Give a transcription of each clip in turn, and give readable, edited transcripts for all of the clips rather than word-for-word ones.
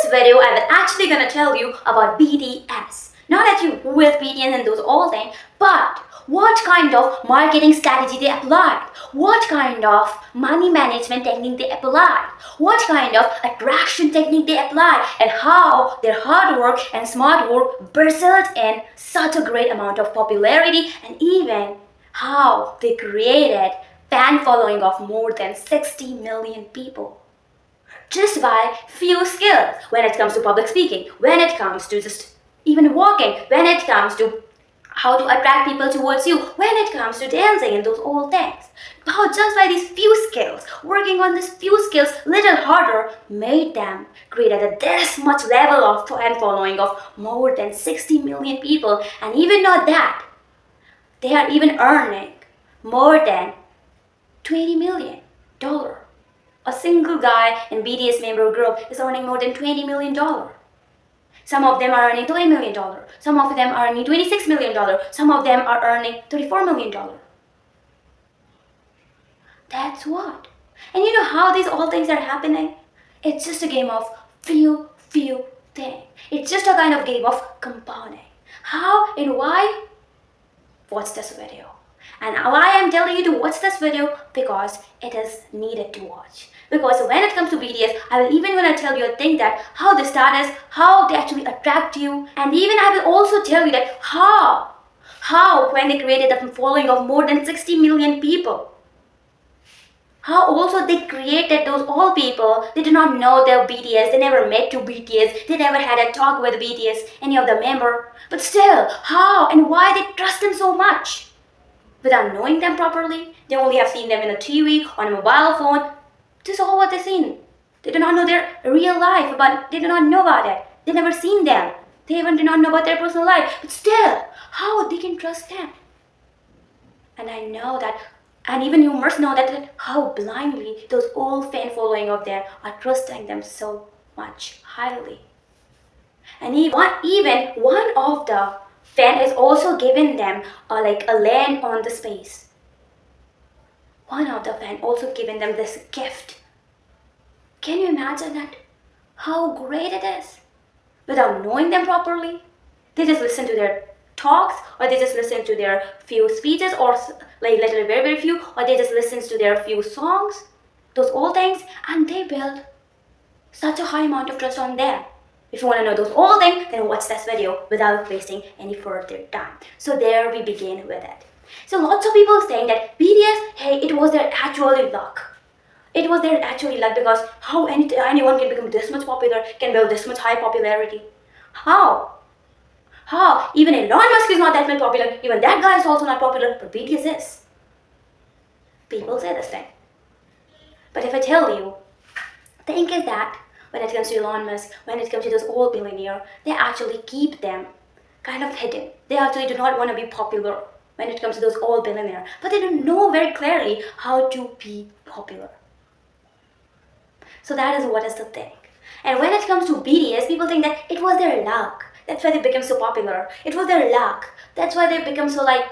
video, I will actually gonna tell you about BTS. Not actually who is BTS and those all things, but what kind of marketing strategy they applied, what kind of money management technique they applied, what kind of attraction technique they applied, and how their hard work and smart work resulted in such a great amount of popularity, and even how they created fan following of more than 60 million people just by few skills when it comes to public speaking, when it comes to just even walking, when it comes to how to attract people towards you, when it comes to dancing and those old things. How just by these few skills, working on these few skills little harder, made them created this much level of fan following of more than 60 million people. And even not that, they are even earning more than $20 million. A single guy in BTS member group is earning more than $20 million. Some of them are earning $20 million. Some of them are earning $26 million. Some of them are earning $34 million. That's what. And you know how these all things are happening? It's just a game of few things. It's just a kind of game of compounding. How and why? Watch this video. And why I'm telling you to watch this video? Because it is needed to watch. Because when it comes to BTS, I will even gonna tell you a thing that how they start is, how they actually attract you, and even I will also tell you that how when they created a following of more than 60 million people, how also they created those all people. They did not know their BTS, they never met to BTS, they never had a talk with BTS, any of the member, but still, how and why they trust them so much without knowing them properly. They only have seen them in a TV, on a mobile phone. This is all what they've seen. They do not know their real life, but they do not know about it. They never seen them. They even do not know about their personal life. But still, how they can trust them? And I know that, and even you must know that how blindly those old fan following of theirs are trusting them so much highly. And even one of the fan is also giving them like a land on the space. One of the fan also given them this gift. Can you imagine that? How great it is? Without knowing them properly, they just listen to their talks, or they just listen to their few speeches, or like literally very few, or they just listen to their few songs, those old things, and they build such a high amount of trust on them. If you want to know those old things, then watch this video without wasting any further time. So there we begin with it. So lots of people saying that BTS, hey, it was their actually luck. It was their actually luck, because how anyone can become this much popular, can build this much high popularity. How? How? Even Elon Musk is not that much popular. Even that guy is also not popular, but BTS is. People say this thing. But if I tell you, the thing is that when it comes to Elon Musk, when it comes to those old billionaires, they actually keep them kind of hidden. They actually do not want to be popular when it comes to those old billionaires, but they don't know very clearly how to be popular. So that is what is the thing. And when it comes to BTS, people think that it was their luck. That's why they became so popular. It was their luck. That's why they become so like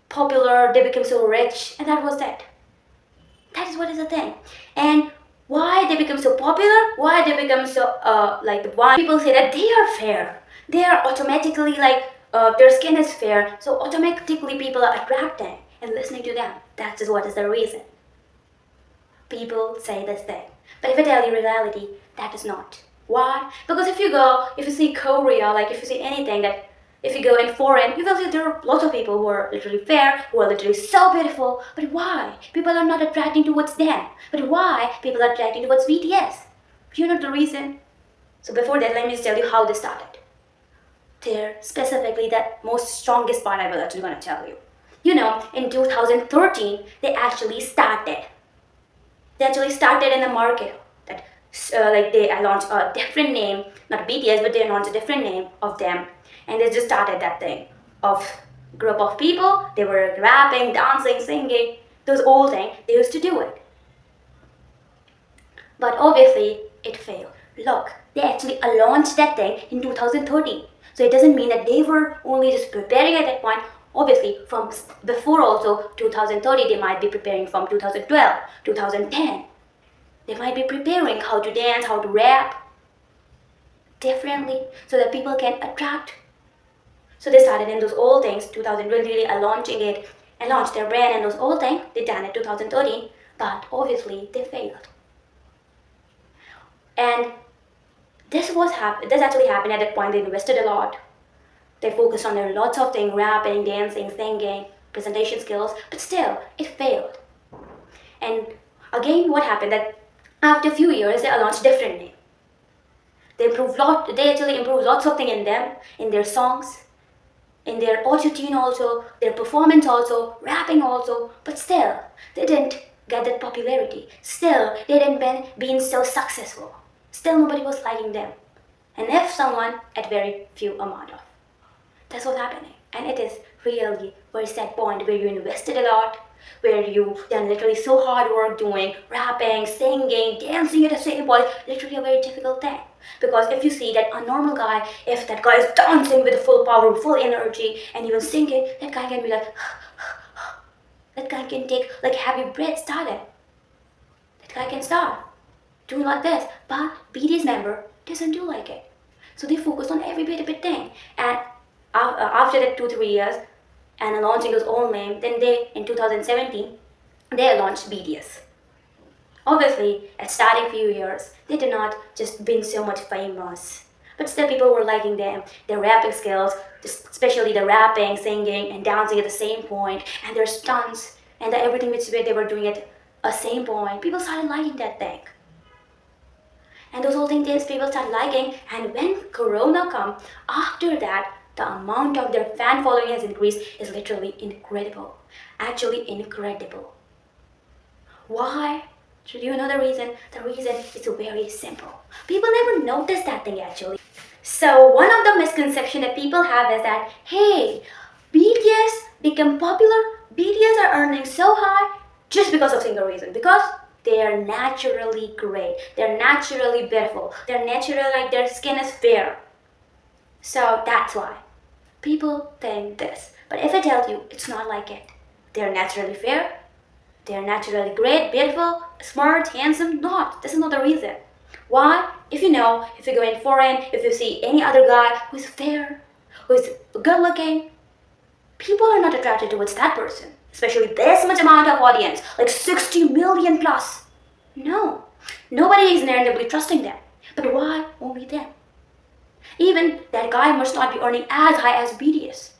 popular, they became so rich, and that was it. That is what is the thing. And why they become so popular, why they become so like why people say that they are fair. They are automatically like their skin is fair, so automatically people are attracting and listening to them. That is what is the reason. People say this thing. But if I tell you reality, that is not. Why? Because if you see Korea, like if you see anything that, if you go in foreign, you will see there are lots of people who are literally fair, who are literally so beautiful. But why? People are not attracting towards them. But why people are attracting towards BTS? You know the reason? So before that, let me just tell you how they started. There, specifically, that most strongest part I will actually gonna tell you. You know, in 2013, they actually started. They actually started in the market. That like they launched a different name, not BTS, but they launched a different name of them, and they just started that thing of group of people. They were rapping, dancing, singing, those old things. They used to do it, but obviously it failed. Look, they actually launched that thing in 2013. So it doesn't mean that they were only just preparing at that point. Obviously, from before also 2030, they might be preparing from 2012, 2010. They might be preparing how to dance, how to rap. differently so that people can attract. So they started in those old things, 2020, really launching it and launched their brand and those old things. They done it 2013, but obviously they failed. And this actually happened at that point. They invested a lot. They focused on their lots of things, rapping, dancing, singing, presentation skills, but still, it failed. And again, what happened that after a few years, they launched differently. They actually improved lots of things in them, in their songs, in their auto-tune also, their performance also, rapping also, but still, they didn't get that popularity. Still, they didn't been so successful. Still, nobody was liking them. And if someone, at very few amount of. That's what's happening. And it is really very sad point where you invested a lot, where you done literally so hard work doing rapping, singing, dancing at the same point, literally a very difficult thing. Because if you see that a normal guy, if that guy is dancing with full power, full energy, and even singing, that guy can be like, that guy can take like heavy breaths, started. That guy can start doing like this. But BTS member doesn't do like it. So they focus on every bit thing. And after that 2-3 years, and launching his own name, then they, in 2017, they launched BTS. Obviously, at starting few years, they did not just been so much famous. But still people were liking them, their rapping skills, especially the rapping, singing, and dancing at the same point, and their stunts, and everything which they were doing at a same point. People started liking that thing. And those whole things people started liking, and when Corona come, after that, the amount of their fan following has increased is literally incredible. Actually incredible. Why? Do you know the reason? The reason is very simple. People never notice that thing actually. So one of the misconceptions that people have is that, hey, BTS become popular, BTS are earning so high just because of single reason. Because they are naturally great. They're naturally beautiful. They're naturally like their skin is fair. So that's why. People think this. But if I tell you, it's not like it. They're naturally fair. They're naturally great, beautiful, smart, handsome. Not. This is not the reason. Why? If you know, if you go in foreign, if you see any other guy who's fair, who's good looking, people are not attracted towards that person. Especially this much amount of audience, like 60 million plus. No. Nobody is narratively trusting them. But why only them? Even that guy must not be earning as high as BTS.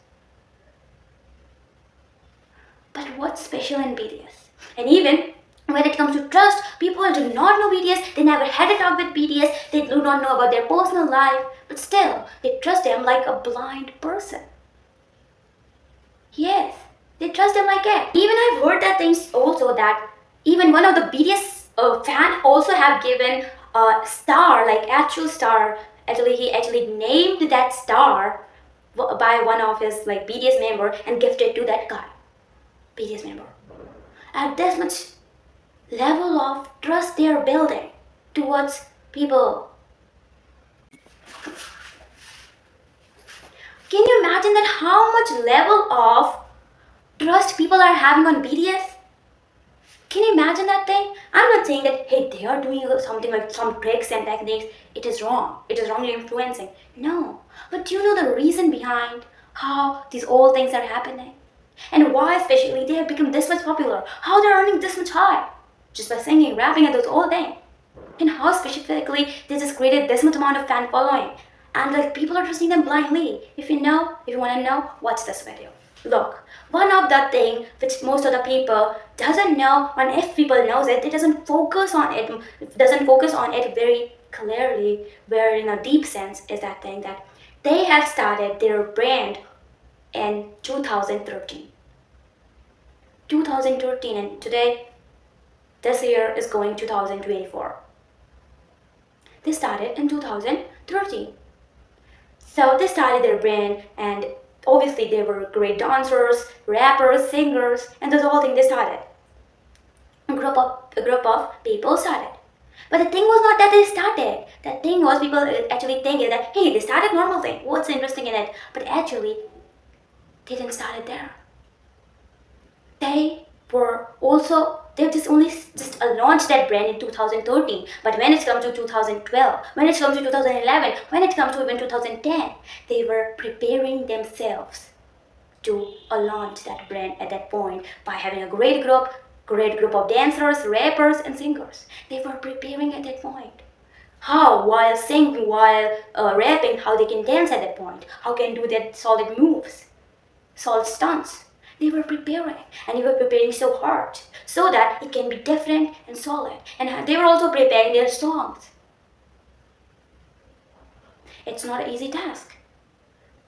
But what's special in BTS? And even when it comes to trust, people do not know BTS, they never had a talk with BTS, they do not know about their personal life, but still, they trust them like a blind person. Yes, they trust them like that. Even I've heard that things also that even one of the BTS fan also have given a star, like actual star. Actually, he actually named that star by one of his like BTS member and gifted to that guy, BTS member. At this much level of trust they are building towards people. Can you imagine that how much level of trust people are having on BTS? Can you imagine that thing? I'm not saying that, hey, they are doing something like some tricks and techniques. It is wrong. It is wrongly influencing. No. But do you know the reason behind how these old things are happening? And why especially they have become this much popular? How they're earning this much high? Just by singing, rapping and those old things. And how specifically they just created this much amount of fan following. And like people are trusting them blindly. If you want to know, watch this video. Look, one of the thing which most of the people doesn't know, and if people knows it, it doesn't focus on it very clearly, very in a deep sense, is that thing that they have started their brand in 2013. 2013, and today, this year is going 2024. They started in 2013. So they started their brand, and obviously they were great dancers, rappers, singers, and those whole thing they started. A group of people started. But the thing was not that they started. The thing was people actually thinking that, hey, they started normal thing. What's interesting in it? But actually, they didn't start it there. They were also, they've just only just launched that brand in 2013. But when it comes to 2012, when it comes to 2011, when it comes to even 2010, they were preparing themselves to launch that brand at that point by having a great group of dancers, rappers, and singers. They were preparing at that point. How, while singing, while rapping, how they can dance at that point, how can do that solid moves, solid stunts. They were preparing, and they were preparing so hard so that it can be different and solid. And they were also preparing their songs. It's not an easy task.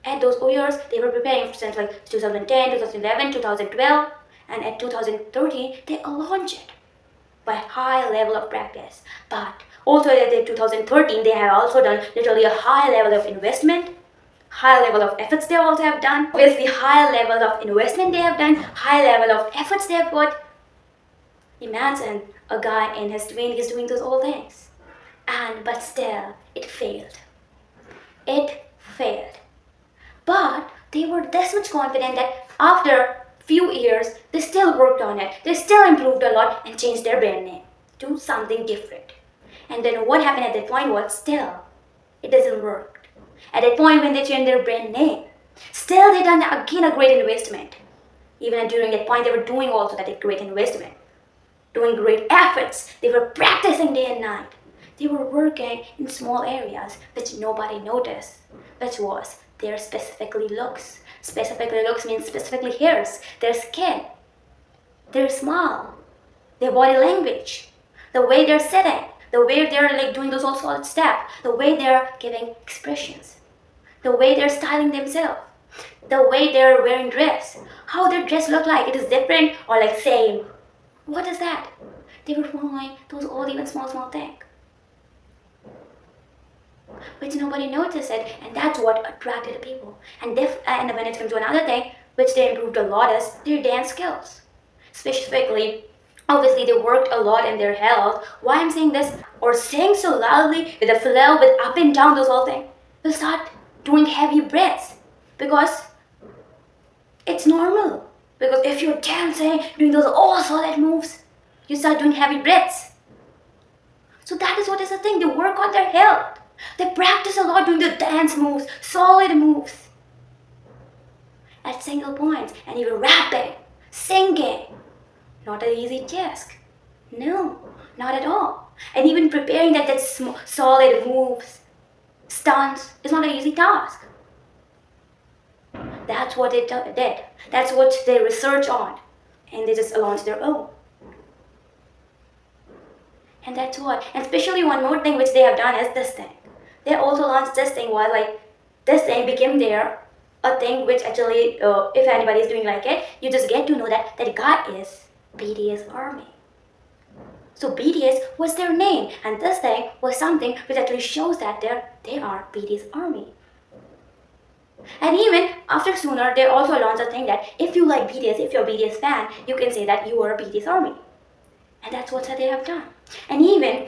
At those years, they were preparing since like 2010, 2011, 2012, and at 2013, they launched it by high level of practice. But also at 2013, they have also done literally a high level of investment, high level of efforts they also have done. Obviously, high level of investment they have done, high level of efforts they have put. Imagine a guy in his 20s doing those all things. But still, it failed. It failed. But they were this much confident that after few years, they still worked on it. They still improved a lot and changed their brand name to something different. And then what happened at that point was still, it doesn't work. At that point when they changed their brand name, still they done again a great investment. Even during that point, they were doing also that great investment, doing great efforts. They were practicing day and night. They were working in small areas which nobody noticed, which was their specifically looks. Specifically looks means specifically hairs, their skin, their smile, their body language, the way they're sitting, the way they're like doing those all solid steps, the way they're giving expressions, the way they're styling themselves, the way they're wearing dress, how their dress look like. It is different or like same. What is that? They were following those all even small things, which nobody noticed it, and that's what attracted people. And when it comes to another thing, which they improved a lot, is their dance skills. Specifically, obviously they worked a lot in their health. Why I'm saying this? Or saying so loudly with a flow, with up and down, those all things, will start doing heavy breaths because it's normal. Because if you're dancing, doing those all solid moves, you start doing heavy breaths. So that is what is the thing. They work on their health. They practice a lot doing the dance moves, solid moves, at single points, and even rapping, singing. Not an easy task. No, not at all. And even preparing that solid moves, stunts, is not an easy task. That's what they did. That's what they research on, and they just launched their own. And that's what. And especially one more thing which they have done is this thing. They also launched this thing was like, this thing became a thing which actually, if anybody is doing like it, you just get to know that that guy is BTS Army. So BTS was their name, and this thing was something which actually shows that they are BTS Army. And even after sooner, they also launched a thing that if you like BTS, if you're a BTS fan, you can say that you are a BTS Army. And that's what they have done. And even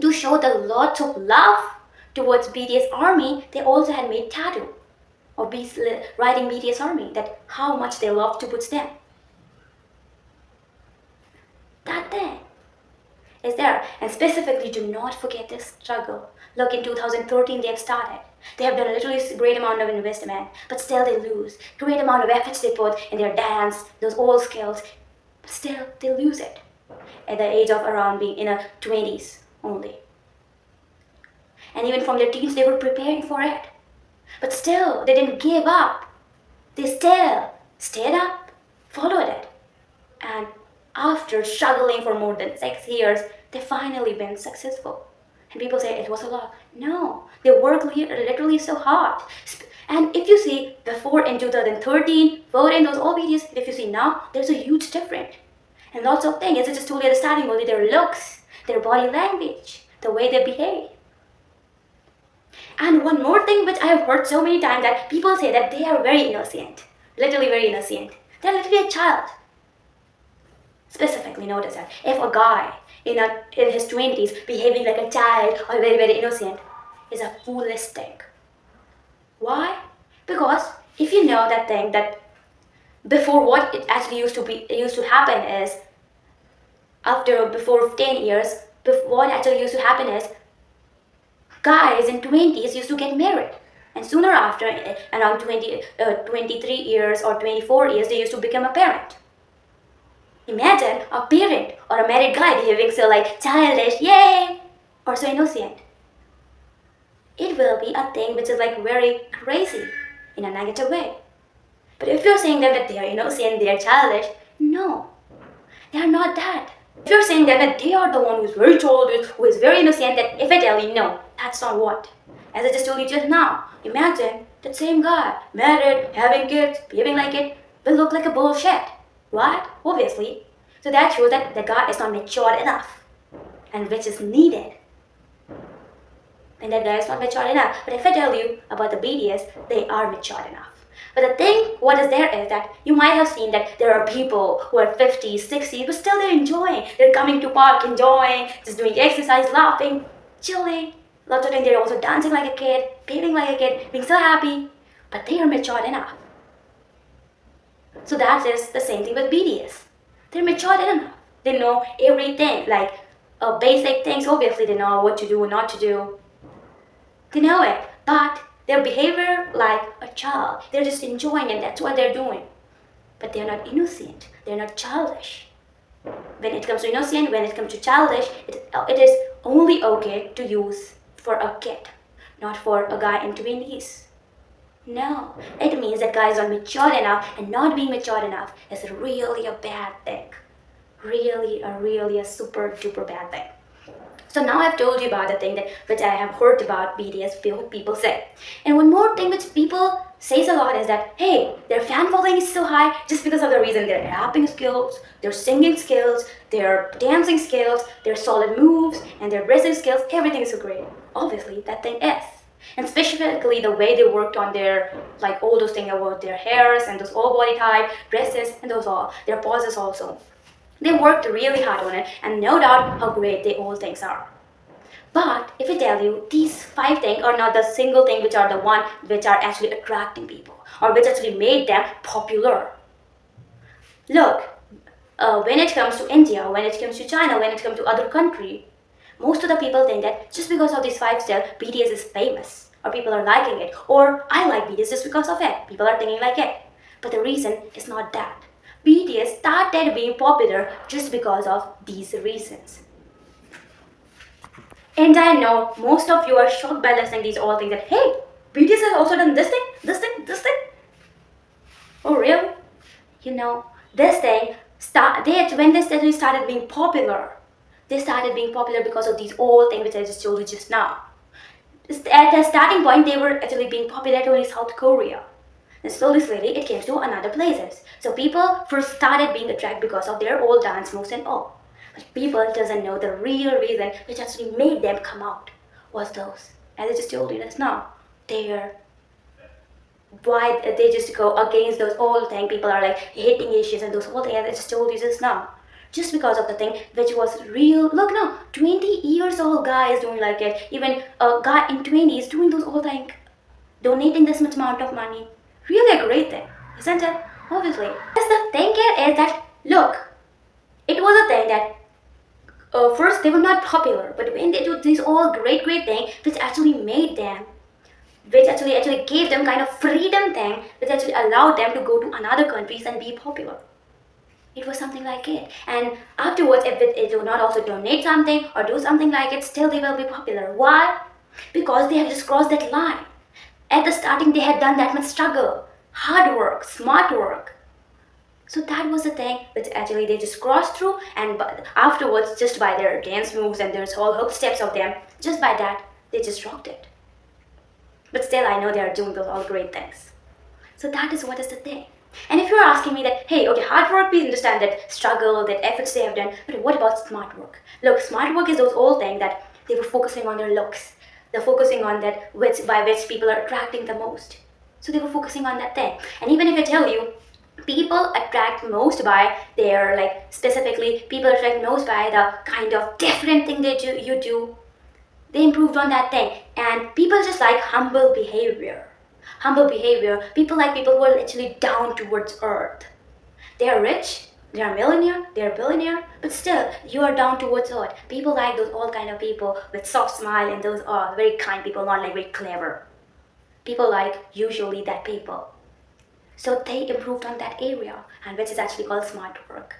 to show the lots of love towards BTS Army, they also had made tattoo or writing BTS Army, that how much they love towards them. That thing is there. And specifically, do not forget this struggle. Look, in 2013 they have started. They have done literally a great amount of investment, but still they lose. Great amount of efforts they put in their dance, those old skills, but still they lose it at the age of around being in the 20s only. And even from their teens, they were preparing for it. But still, they didn't give up. They still stayed up, followed it. And after struggling for more than 6 years, they finally been successful. And people say it was a lot. No, they worked literally so hard. And if you see before in 2013, 14, those all videos, if you see now, there's a huge difference. And lots of things, as I just told you at the starting, only their looks, their body language, the way they behave. And one more thing which I have heard so many times, that people say that they are very innocent. Literally very innocent. They're literally a child. Specifically notice that if a guy in his 20s behaving like a child or very innocent is a foolish thing. Why? Because if you know that thing, that before what it actually used to happen is before 10 years, what actually used to happen is guys in 20s used to get married, and sooner after, around 23 years or 24 years, they used to become a parent. Imagine a parent or a married guy behaving so like childish, yay, or so innocent. It will be a thing which is like very crazy in a negative way. But if you're saying that they are innocent, they are childish, no, they are not that. If you're saying that they are the one who is very childish, who is very innocent, then if I tell you no, that's not what. As I just told you just now, imagine that same guy, married, having kids, behaving like it, will look like a bullshit. Right? Obviously. So that shows that the guy is not mature enough, and which is needed. And that guy is not mature enough. But if I tell you about the BTS, they are mature enough. But the thing, what is there is that you might have seen that there are people who are 50s, 60s, but still they're enjoying. They're coming to park, enjoying, just doing exercise, laughing, chilling. Lots of times they're also dancing like a kid, behaving like a kid, being so happy. But they are mature enough. So that is the same thing with BTS. They're mature enough. They know everything, like basic things. Obviously, they know what to do and not to do. They know it, but their behavior like a child. They're just enjoying it. That's what they're doing. But they're not innocent. They're not childish. When it comes to innocent, when it comes to childish, it is only okay to use for a kid, not for a guy in 20s. No, it means that guys are mature enough, and not being mature enough is really a bad thing. Really a super duper bad thing. So now I've told you about the thing which I have heard about BTS, people say. And one more thing which people says a lot is that, hey, their fan following is so high just because of the reason their rapping skills, their singing skills, their dancing skills, their solid moves, and their dressing skills, everything is so great. Obviously, that thing is. And specifically the way they worked on their, like all those things about their hairs and those all body type, dresses, and those all, their poses also. They worked really hard on it, and no doubt how great they all things are. But if I tell you, these 5 things are not the single thing which are the one which are actually attracting people, or which actually made them popular. Look, when it comes to India, when it comes to China, when it comes to other country, most of the people think that just because of these 5 steps, BTS is famous, or people are liking it, or I like BTS just because of it. People are thinking like it. But the reason is not that. BTS started being popular just because of these reasons. And I know most of you are shocked by listening these all things that, hey, BTS has also done this thing, this thing, this thing. Oh, really? You know, this thing, when they started being popular, they started being popular because of these old things which I just told you just now. At the starting point, they were actually being popular only in South Korea. And slowly, it came to another places. So people first started being attracted because of their old dance moves and all. But people doesn't know the real reason which actually made them come out was those. As I just told you just now, why they just go against those old things. People are like hating Asians and those old things as I just told you just now. Just because of the thing which was real. Look now, 20 years old guy is doing like it. Even a guy in 20s doing those old things. Donating this much amount of money. Really a great thing, isn't it? Obviously. Yes, the thing here is that, look, it was a thing that first they were not popular, but when they do these all great things, which actually made them, which actually gave them kind of freedom thing, which actually allowed them to go to another countries and be popular. It was something like it. And afterwards, if it do not also donate something or do something like it, still they will be popular. Why? Because they have just crossed that line. At the starting, they had done that much struggle, hard work, smart work. So that was the thing which actually they just crossed through, and afterwards, just by their dance moves and there's all hook steps of them, just by that, they just rocked it. But still, I know they are doing those all great things. So that is what is the thing. And if you're asking me that, hey, okay, hard work, we understand that struggle, that efforts they have done, but what about smart work? Look, smart work is those old things that they were focusing on their looks. They're focusing on that by which people are attracting the most. So they were focusing on that thing. And even if I tell you, people attract most by their, like, specifically, people attract most by the kind of different thing that you do. They improved on that thing. And people just like humble behavior. Humble behavior. People like people who are actually down towards earth. They are rich, they are millionaire, they are billionaire, but still you are down towards earth. People like those all kind of people with soft smile and those are very kind people, not like very clever. People like usually that people. So they improved on that area, and which is actually called smart work.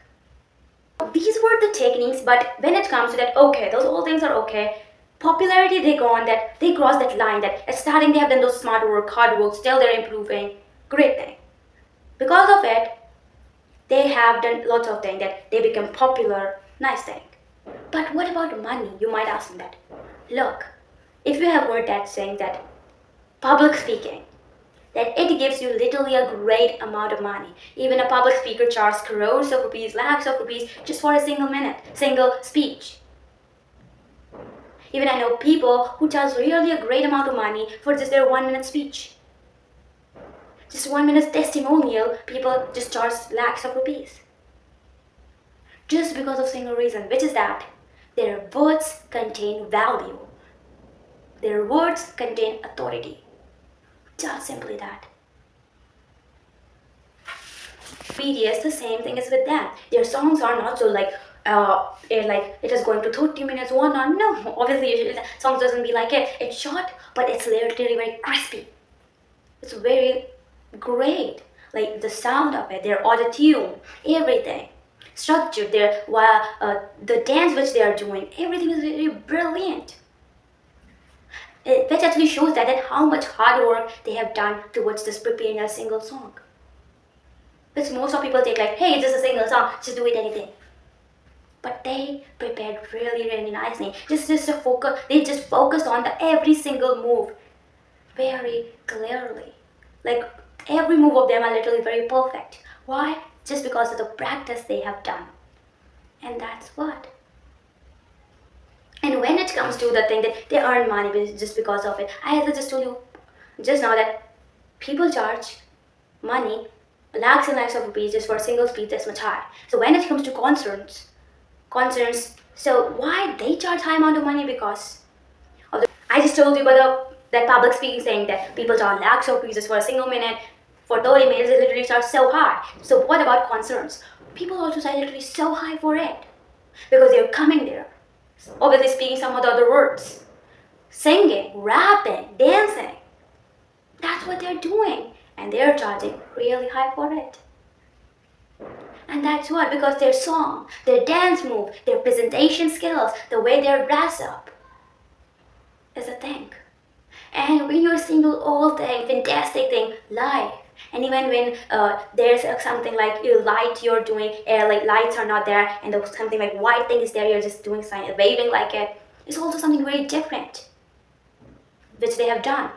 These were the techniques, but when it comes to that, okay, those all things are okay. Popularity, they go on that, they cross that line that at starting they have done those smart work, hard work, still they're improving. Great thing. Because of it, they have done lots of things that they become popular, nice thing. But what about money? You might ask me that. Look, if you have heard that saying that public speaking, that it gives you literally a great amount of money. Even a public speaker charges crores of rupees, lakhs of rupees just for a single minute, single speech. Even I know people who charge really a great amount of money for just their 1 minute speech. Just 1 minute testimonial, people just charge lakhs of rupees. Just because of single reason, which is that their words contain value. Their words contain authority. Just simply that. BTS, the same thing is with them. Their songs are not so like it is going to 30 minutes, 1 hour. No, obviously songs doesn't be like it. It's short, but it's literally very crispy. It's very great. Like the sound of it, their auto tune, everything, structure, their the dance which they are doing, everything is really brilliant. Which actually shows that how much hard work they have done towards this preparing a single song. Which most of people take like, hey, it's just a single song, just do it anything. But they prepared really, really nicely. Just to focus, they just focused on the every single move very clearly. Like every move of them are literally very perfect. Why? Just because of the practice they have done. And that's what. And when it comes to the thing that they earn money just because of it, I have just told you just now that people charge money, lakhs and lakhs of rupees just for a single speech this much high. So when it comes to concerts, so why they charge high amount of money? Because of the, I just told you about that public speaking saying that people charge lakhs of rupees just for a single minute, for 30 minutes they literally charge so high. So what about concerts? People also charge literally so high for it because they're coming there. Obviously speaking some of the other words, singing, rapping, dancing. That's what they're doing, and they're charging really high for it. And that's what, because their song, their dance move, their presentation skills, the way they're dressed up is a thing. And when you're seeing those all things, fantastic thing live, and even when there's something like light you're doing, like lights are not there, and there's something like white thing is there, you're just doing something, waving like it. It's also something very different, which they have done.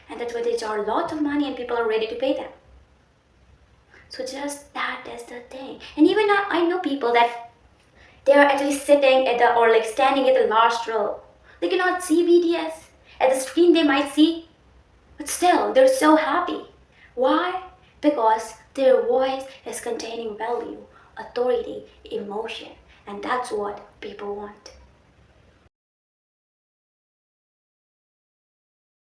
And that's why they charge lots of money and people are ready to pay them. So just that is the thing. And even now, I know people that they are actually sitting at the, or like standing at the last row. They cannot see BTS. At the screen they might see, but still they're so happy. Why? Because their voice is containing value, authority, emotion, and that's what people want.